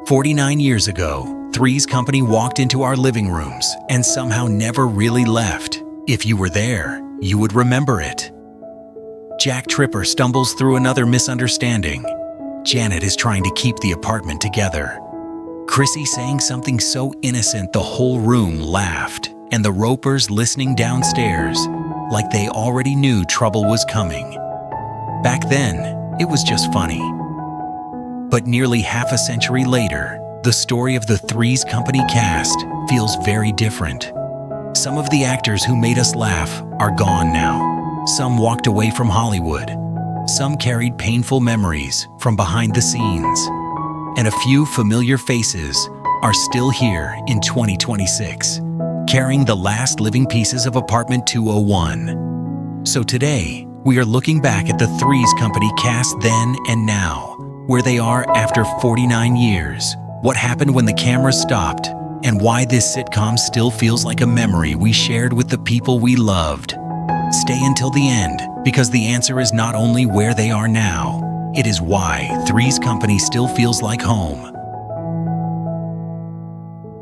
49 years ago, Three's Company walked into our living rooms and somehow never really left. If you were there, you would remember it. Jack Tripper stumbles through another misunderstanding. Janet is trying to keep the apartment together. Chrissy saying something so innocent the whole room laughed, and the Ropers listening downstairs like they already knew trouble was coming. Back then, it was just funny. But nearly half a century later, the story of the Three's Company cast feels very different. Some of the actors who made us laugh are gone now. Some walked away from Hollywood. Some carried painful memories from behind the scenes. And a few familiar faces are still here in 2026, carrying the last living pieces of Apartment 201. So today, we are looking back at the Three's Company cast then and now, where they are after 49 years, what happened when the camera stopped, and why this sitcom still feels like a memory we shared with the people we loved. Stay until the end, because the answer is not only where they are now, it is why Three's Company still feels like home.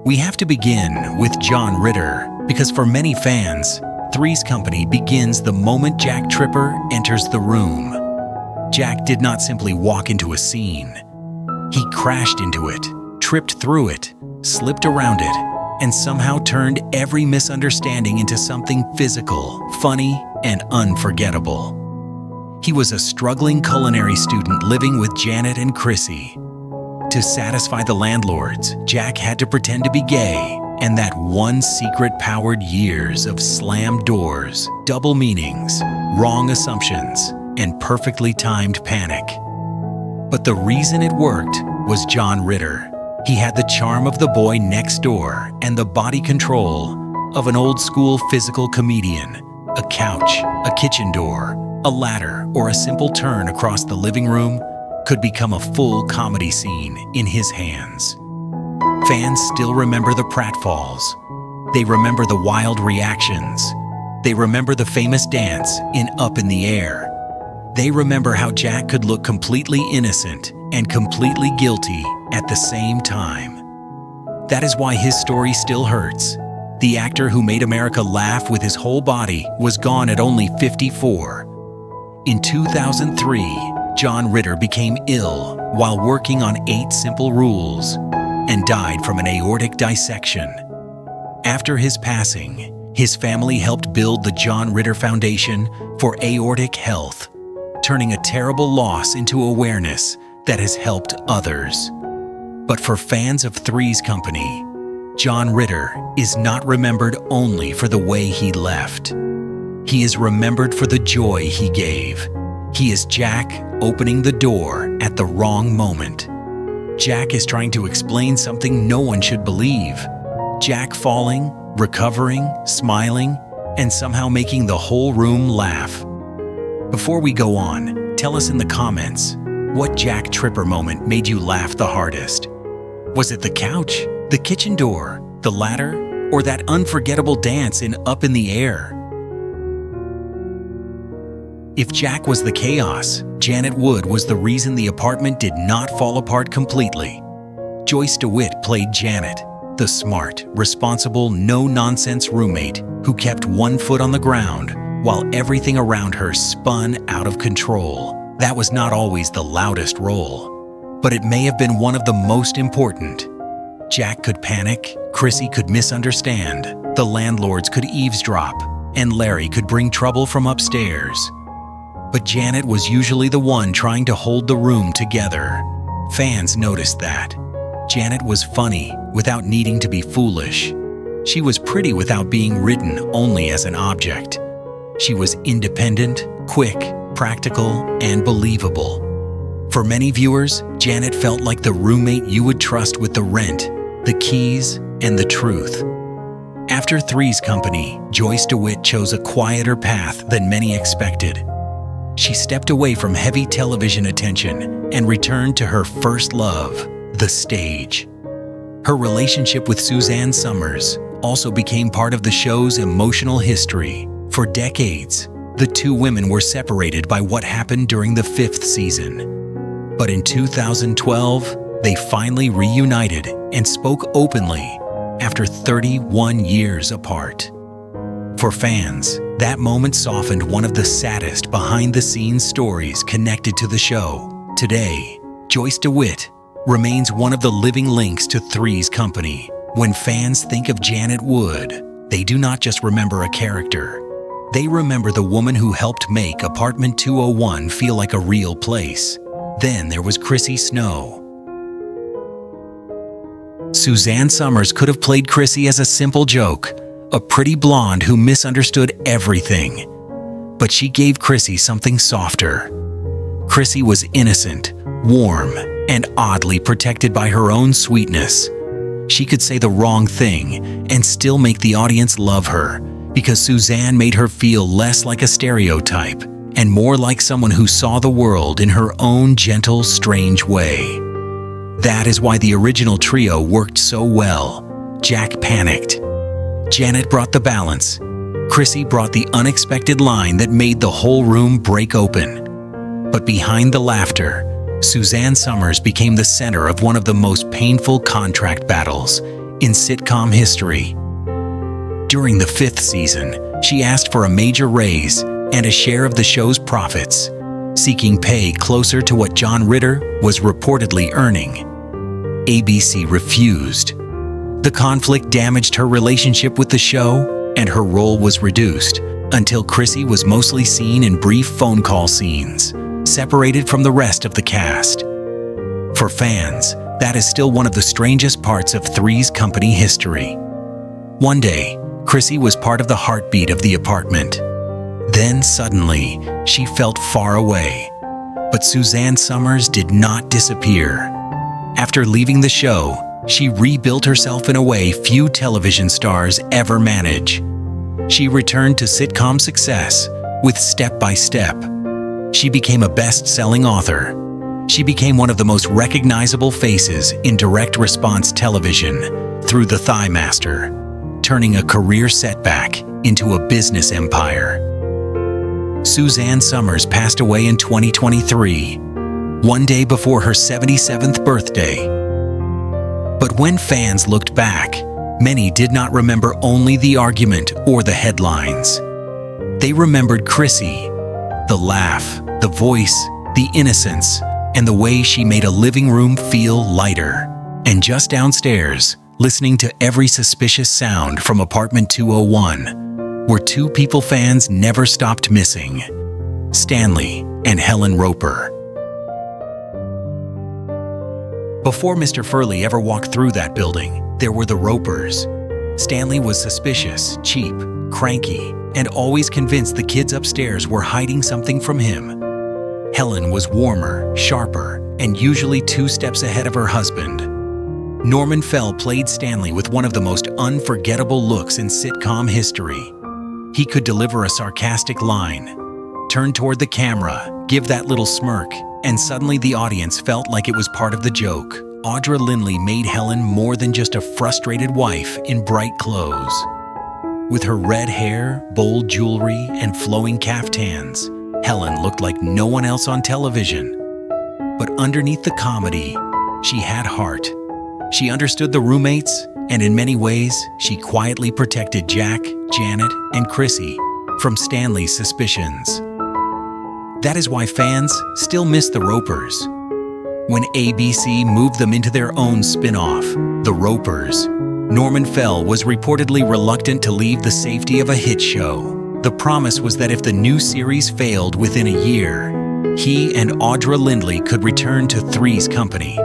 We have to begin with John Ritter, because for many fans, Three's Company begins the moment Jack Tripper enters the room. Jack did not simply walk into a scene. He crashed into it, tripped through it, slipped around it, and somehow turned every misunderstanding into something physical, funny, and unforgettable. He was a struggling culinary student living with Janet and Chrissy. To satisfy the landlords, Jack had to pretend to be gay, and that one secret powered years of slammed doors, double meanings, wrong assumptions, and perfectly timed panic. But the reason it worked was John Ritter. He had the charm of the boy next door and the body control of an old-school physical comedian. A couch, a kitchen door, a ladder, or a simple turn across the living room could become a full comedy scene in his hands. Fans still remember the pratfalls. They remember the wild reactions. They remember the famous dance in Up in the Air. They remember how Jack could look completely innocent and completely guilty at the same time. That is why his story still hurts. The actor who made America laugh with his whole body was gone at only 54. In 2003, John Ritter became ill while working on 8 Simple Rules and died from an aortic dissection. After his passing, his family helped build the John Ritter Foundation for Aortic Health, turning a terrible loss into awareness that has helped others. But for fans of Three's Company, John Ritter is not remembered only for the way he left. He is remembered for the joy he gave. He is Jack opening the door at the wrong moment. Jack is trying to explain something no one should believe. Jack falling, recovering, smiling, and somehow making the whole room laugh. Before we go on, tell us in the comments, what Jack Tripper moment made you laugh the hardest? Was it the couch, the kitchen door, the ladder, or that unforgettable dance in Up in the Air? If Jack was the chaos, Janet Wood was the reason the apartment did not fall apart completely. Joyce DeWitt played Janet, the smart, responsible, no-nonsense roommate who kept one foot on the ground while everything around her spun out of control. That was not always the loudest role, but it may have been one of the most important. Jack could panic, Chrissy could misunderstand, the landlords could eavesdrop, and Larry could bring trouble from upstairs. But Janet was usually the one trying to hold the room together. Fans noticed that. Janet was funny without needing to be foolish. She was pretty without being written only as an object. She was independent, quick, practical, and believable. For many viewers, Janet felt like the roommate you would trust with the rent, the keys, and the truth. After Three's Company, Joyce DeWitt chose a quieter path than many expected. She stepped away from heavy television attention and returned to her first love, the stage. Her relationship with Suzanne Somers also became part of the show's emotional history. For decades, the two women were separated by what happened during the 5th season. But in 2012, they finally reunited and spoke openly after 31 years apart. For fans, that moment softened one of the saddest behind-the-scenes stories connected to the show. Today, Joyce DeWitt remains one of the living links to Three's Company. When fans think of Janet Wood, they do not just remember a character. They remember the woman who helped make Apartment 201 feel like a real place. Then there was Chrissy Snow. Suzanne Somers could have played Chrissy as a simple joke, a pretty blonde who misunderstood everything. But she gave Chrissy something softer. Chrissy was innocent, warm, and oddly protected by her own sweetness. She could say the wrong thing and still make the audience love her, because Suzanne made her feel less like a stereotype and more like someone who saw the world in her own gentle, strange way. That is why the original trio worked so well. Jack panicked. Janet brought the balance. Chrissy brought the unexpected line that made the whole room break open. But behind the laughter, Suzanne Somers became the center of one of the most painful contract battles in sitcom history. During the 5th season, she asked for a major raise and a share of the show's profits, seeking pay closer to what John Ritter was reportedly earning. ABC refused. The conflict damaged her relationship with the show, and her role was reduced until Chrissy was mostly seen in brief phone call scenes, separated from the rest of the cast. For fans, that is still one of the strangest parts of Three's Company history. One day, Chrissy was part of the heartbeat of the apartment. Then suddenly, she felt far away. But Suzanne Somers did not disappear. After leaving the show, she rebuilt herself in a way few television stars ever manage. She returned to sitcom success with Step by Step. She became a best-selling author. She became one of the most recognizable faces in direct response television through The Thigh Master, turning a career setback into a business empire. Suzanne Somers passed away in 2023, one day before her 77th birthday. But when fans looked back, many did not remember only the argument or the headlines. They remembered Chrissy, the laugh, the voice, the innocence, and the way she made a living room feel lighter. And just downstairs, listening to every suspicious sound from Apartment 201, were two people fans never stopped missing: Stanley and Helen Roper. Before Mr. Furley ever walked through that building, there were the Ropers. Stanley was suspicious, cheap, cranky, and always convinced the kids upstairs were hiding something from him. Helen was warmer, sharper, and usually 2 steps ahead of her husband. Norman Fell played Stanley with one of the most unforgettable looks in sitcom history. He could deliver a sarcastic line, turn toward the camera, give that little smirk, and suddenly the audience felt like it was part of the joke. Audra Lindley made Helen more than just a frustrated wife in bright clothes. With her red hair, bold jewelry, and flowing caftans, Helen looked like no one else on television. But underneath the comedy, she had heart. She understood the roommates, and in many ways, she quietly protected Jack, Janet, and Chrissy from Stanley's suspicions. That is why fans still miss the Ropers. When ABC moved them into their own spin-off, The Ropers, Norman Fell was reportedly reluctant to leave the safety of a hit show. The promise was that if the new series failed within a year, he and Audra Lindley could return to Three's Company.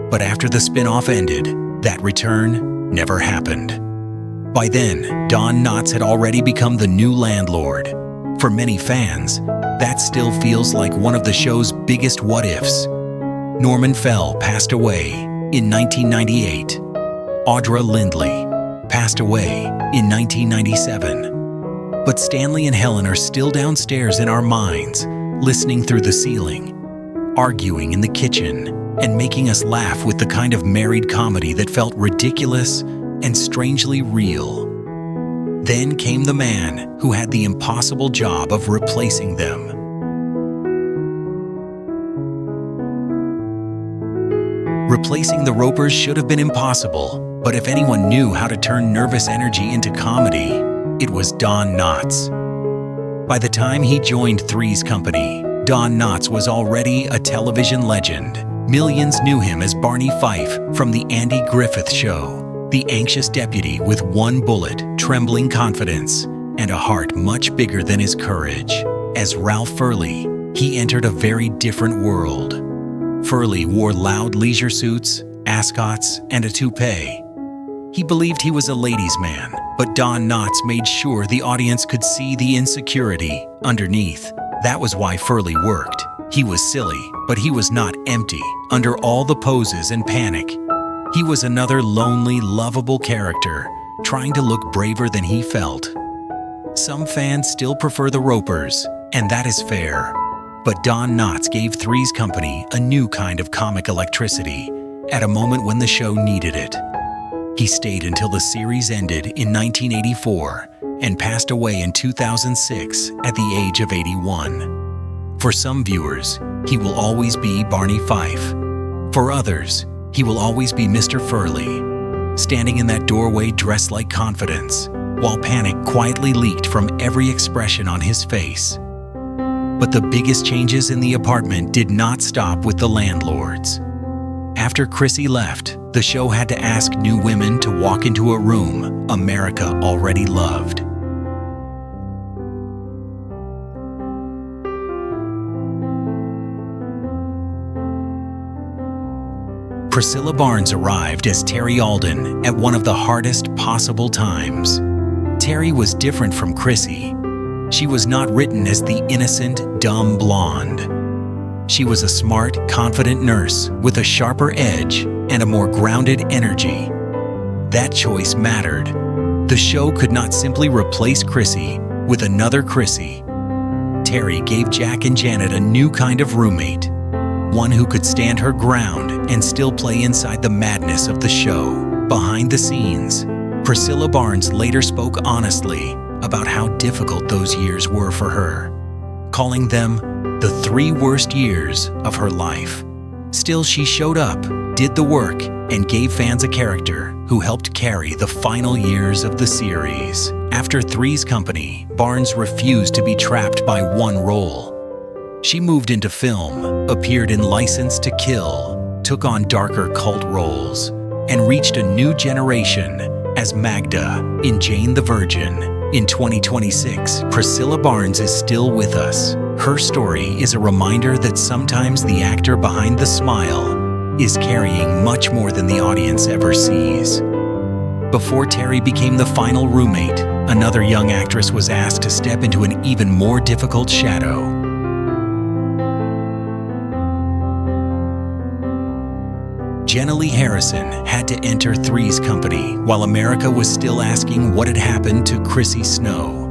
But after the spin-off ended, that return never happened. By then, Don Knotts had already become the new landlord. For many fans, that still feels like one of the show's biggest what-ifs. Norman Fell passed away in 1998. Audra Lindley passed away in 1997. But Stanley and Helen are still downstairs in our minds, listening through the ceiling, arguing in the kitchen, and making us laugh with the kind of married comedy that felt ridiculous and strangely real. Then came the man who had the impossible job of replacing them. Replacing the Ropers should have been impossible, but if anyone knew how to turn nervous energy into comedy, it was Don Knotts. By the time he joined Three's Company, Don Knotts was already a television legend. Millions knew him as Barney Fife from The Andy Griffith Show, the anxious deputy with one bullet, trembling confidence, and a heart much bigger than his courage. As Ralph Furley, he entered a very different world. Furley wore loud leisure suits, ascots, and a toupee. He believed he was a ladies' man, but Don Knotts made sure the audience could see the insecurity underneath. That was why Furley worked. He was silly, but he was not empty under all the poses and panic. He was another lonely, lovable character, trying to look braver than he felt. Some fans still prefer the Ropers, and that is fair. But Don Knotts gave Three's Company a new kind of comic electricity at a moment when the show needed it. He stayed until the series ended in 1984 and passed away in 2006 at the age of 81. For some viewers, he will always be Barney Fife. For others, he will always be Mr. Furley, standing in that doorway dressed like confidence, while panic quietly leaked from every expression on his face. But the biggest changes in the apartment did not stop with the landlords. After Chrissy left, the show had to ask new women to walk into a room America already loved. Priscilla Barnes arrived as Terri Alden at one of the hardest possible times. Terri was different from Chrissy. She was not written as the innocent, dumb blonde. She was a smart, confident nurse with a sharper edge and a more grounded energy. That choice mattered. The show could not simply replace Chrissy with another Chrissy. Terri gave Jack and Janet a new kind of roommate, one who could stand her ground and still play inside the madness of the show. Behind the scenes, Priscilla Barnes later spoke honestly about how difficult those years were for her, calling them the 3 worst years of her life. Still, she showed up, did the work, and gave fans a character who helped carry the final years of the series. After Three's Company, Barnes refused to be trapped by one role. She moved into film, appeared in License to Kill, took on darker cult roles, and reached a new generation as Magda in Jane the Virgin. In 2026, Priscilla Barnes is still with us. Her story is a reminder that sometimes the actor behind the smile is carrying much more than the audience ever sees. Before Terri became the final roommate, another young actress was asked to step into an even more difficult shadow. Jenilee Harrison had to enter Three's Company while America was still asking what had happened to Chrissy Snow.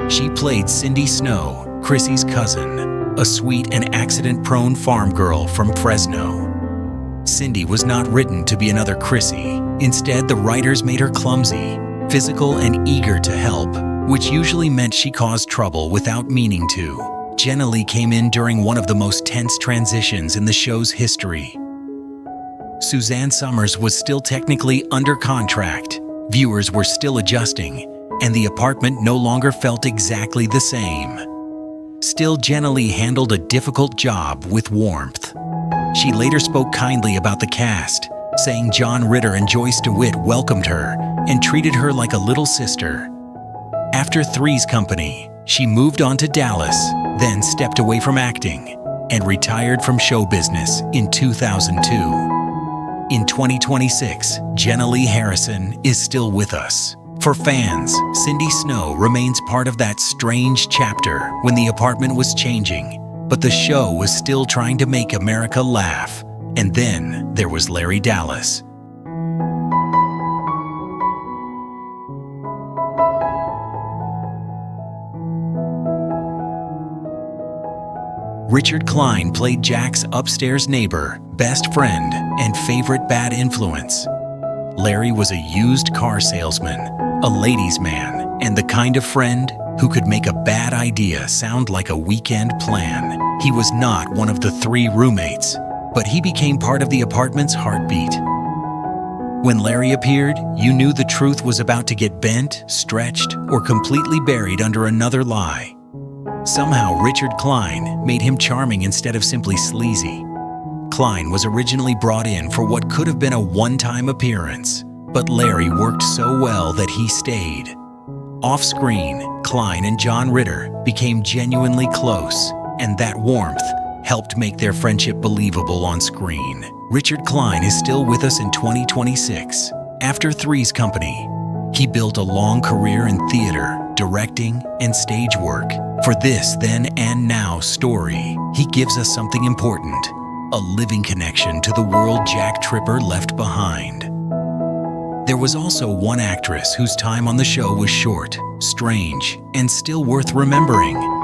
She played Cindy Snow, Chrissy's cousin, a sweet and accident-prone farm girl from Fresno. Cindy was not written to be another Chrissy. Instead, the writers made her clumsy, physical, and eager to help, which usually meant she caused trouble without meaning to. Jenilee came in during one of the most tense transitions in the show's history. Suzanne Somers was still technically under contract, viewers were still adjusting, and the apartment no longer felt exactly the same. Still, Jenilee handled a difficult job with warmth. She later spoke kindly about the cast, saying John Ritter and Joyce DeWitt welcomed her and treated her like a little sister. After Three's Company, she moved on to Dallas, then stepped away from acting, and retired from show business in 2002. In 2026, Jenilee Harrison is still with us. For fans, Cindy Snow remains part of that strange chapter when the apartment was changing, but the show was still trying to make America laugh. And then there was Larry Dallas. Richard Kline played Jack's upstairs neighbor, best friend, and favorite bad influence. Larry was a used car salesman, a ladies' man, and the kind of friend who could make a bad idea sound like a weekend plan. He was not one of the 3 roommates, but he became part of the apartment's heartbeat. When Larry appeared, you knew the truth was about to get bent, stretched, or completely buried under another lie. Somehow, Richard Kline made him charming instead of simply sleazy. Kline was originally brought in for what could have been a one-time appearance, but Larry worked so well that he stayed. Off-screen, Kline and John Ritter became genuinely close, and that warmth helped make their friendship believable on screen. Richard Kline is still with us in 2026. After Three's Company, he built a long career in theater, directing, and stage work. For this Then and Now story, he gives us something important, a living connection to the world Jack Tripper left behind. There was also one actress whose time on the show was short, strange, and still worth remembering.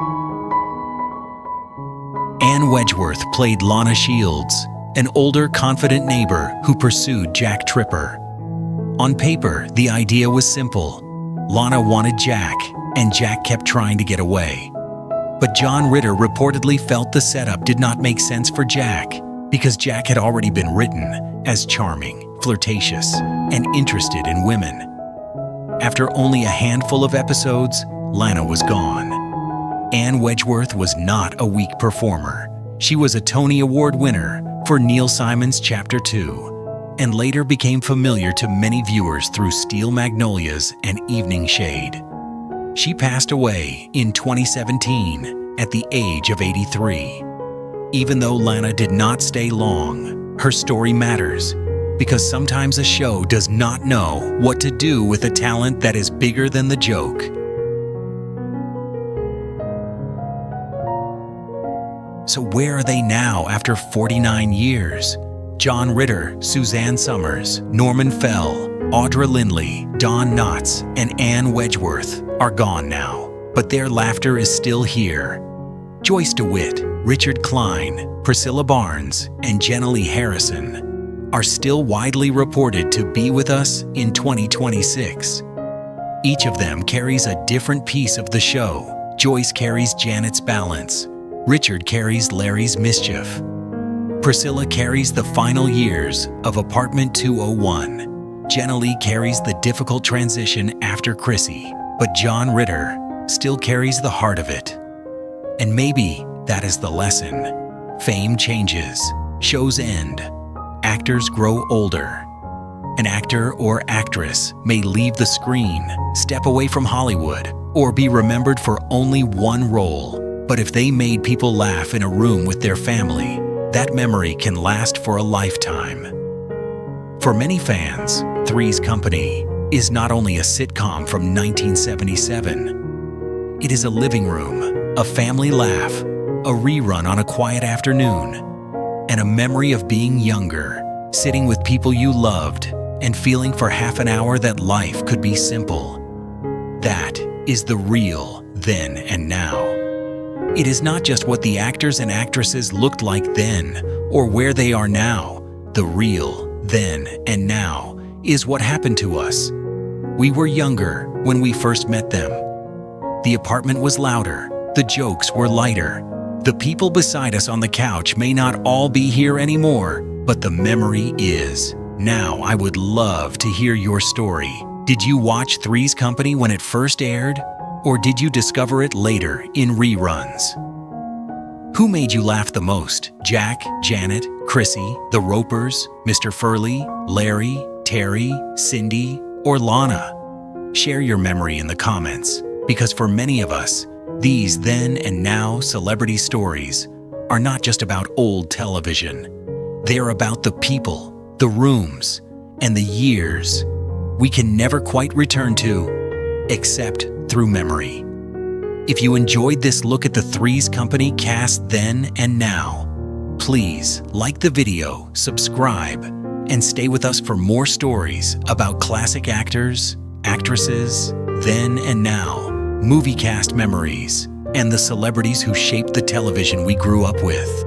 Wedgeworth played Lana Shields, an older, confident neighbor who pursued Jack Tripper. On paper, the idea was simple. Lana wanted Jack, and Jack kept trying to get away. But John Ritter reportedly felt the setup did not make sense for Jack, because Jack had already been written as charming, flirtatious, and interested in women. After only a handful of episodes, Lana was gone. Wedgeworth was not a weak performer. She was a Tony Award winner for Neil Simon's Chapter 2, and later became familiar to many viewers through Steel Magnolias and Evening Shade. She passed away in 2017 at the age of 83. Even though Lana did not stay long, her story matters, because sometimes a show does not know what to do with a talent that is bigger than the joke. So where are they now after 49 years? John Ritter, Suzanne Somers, Norman Fell, Audra Lindley, Don Knotts, and Wedgeworth are gone now, but their laughter is still here. Joyce DeWitt, Richard Kline, Priscilla Barnes, and Jenilee Harrison are still widely reported to be with us in 2026. Each of them carries a different piece of the show. Joyce carries Janet's balance. Richard carries Larry's mischief. Priscilla carries the final years of Apartment 201. Jenilee carries the difficult transition after Chrissy, but John Ritter still carries the heart of it. And maybe that is the lesson. Fame changes, shows end, actors grow older. An actor or actress may leave the screen, step away from Hollywood, or be remembered for only one role. But if they made people laugh in a room with their family, that memory can last for a lifetime. For many fans, Three's Company is not only a sitcom from 1977. It is a living room, a family laugh, a rerun on a quiet afternoon, and a memory of being younger, sitting with people you loved, and feeling for half an hour that life could be simple. That is the real then and now. It is not just what the actors and actresses looked like then or where they are now. The real then and now is what happened to us. We were younger when we first met them. The apartment was louder. The jokes were lighter. The people beside us on the couch may not all be here anymore, but the memory is. Now I would love to hear your story. Did you watch Three's Company when it first aired? Or did you discover it later in reruns? Who made you laugh the most? Jack, Janet, Chrissy, the Ropers, Mr. Furley, Larry, Terri, Cindy, or Lana? Share your memory in the comments, because for many of us, these then and now celebrity stories are not just about old television. They're about the people, the rooms, and the years we can never quite return to, except through memory. If you enjoyed this look at the Three's Company cast then and now, please like the video, subscribe, and stay with us for more stories about classic actors, actresses, then and now, movie cast memories, and the celebrities who shaped the television we grew up with.